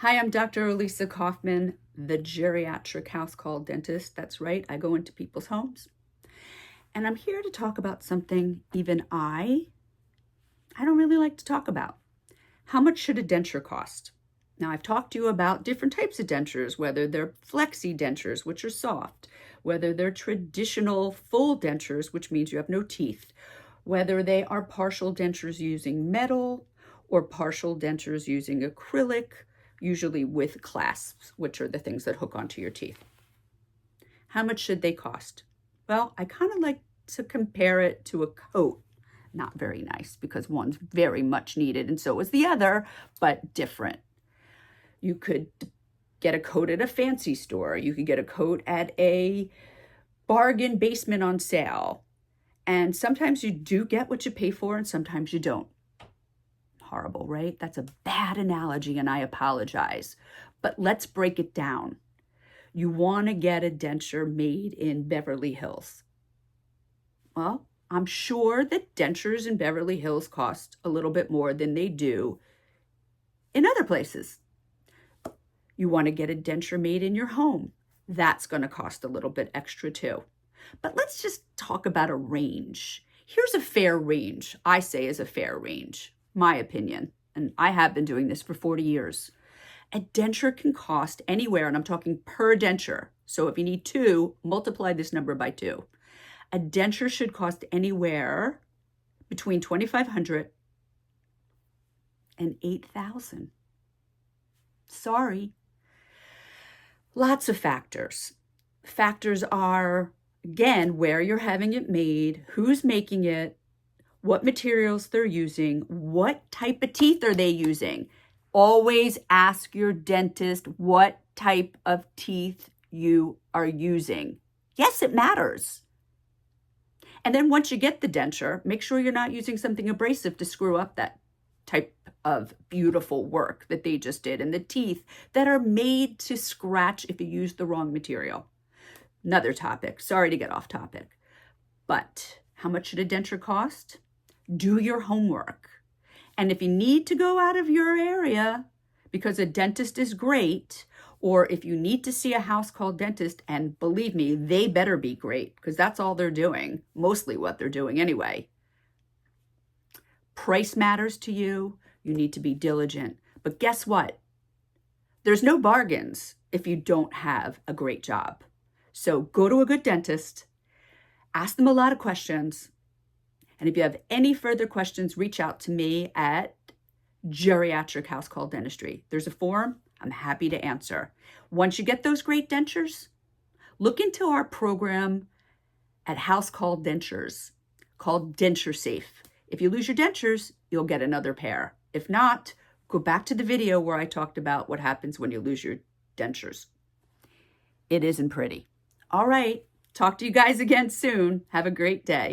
Hi, I'm Dr. Alisa Kauffman, the geriatric house call dentist. That's right, I go into people's homes. And I'm here to talk about something even I don't really like to talk about. How much should a denture cost? Now, I've talked to you about different types of dentures, whether they're flexi dentures, which are soft, whether they're traditional full dentures, which means you have no teeth, whether they are partial dentures using metal or partial dentures using acrylic, usually with clasps, which are the things that hook onto your teeth. How much should they cost? Well, I kind of like to compare it to a coat. Not very nice because one's very much needed and so is the other, but different. You could get a coat at a fancy store. You could get a coat at a bargain basement on sale. And sometimes you do get what you pay for and sometimes you don't. Horrible, right? That's a bad analogy and I apologize. But let's break it down. You want to get a denture made in Beverly Hills. Well, I'm sure that dentures in Beverly Hills cost a little bit more than they do in other places. You want to get a denture made in your home. That's going to cost a little bit extra too. But let's just talk about a range. Here's a fair range. I say is a fair range, my opinion. And I have been doing this for 40 years. A denture can cost anywhere, and I'm talking per denture. So if you need 2, multiply this number by 2. A denture should cost anywhere between $2,500 and $8,000. Sorry. Lots of factors. Factors are, again, where you're having it made, who's making it, what materials they're using, what type of teeth are they using. Always ask your dentist what type of teeth you are using. Yes, it matters. And then once you get the denture, make sure you're not using something abrasive to screw up that type of beautiful work that they just did, and the teeth that are made to scratch if you use the wrong material. Another topic. Sorry to get off topic. But how much should a denture cost? Do your homework. And if you need to go out of your area because a dentist is great, or if you need to see a house call dentist, and believe me, they better be great because that's all they're doing, mostly what they're doing anyway. Price matters to you. You need to be diligent. But guess what? There's no bargains if you don't have a great job. So go to a good dentist, ask them a lot of questions, and if you have any further questions, reach out to me at Geriatric House Call Dentistry. There's a form. I'm happy to answer. Once you get those great dentures, look into our program at House Call Dentures called Denture Safe. If you lose your dentures, you'll get another pair. If not, go back to the video where I talked about what happens when you lose your dentures. It isn't pretty. All right. Talk to you guys again soon. Have a great day.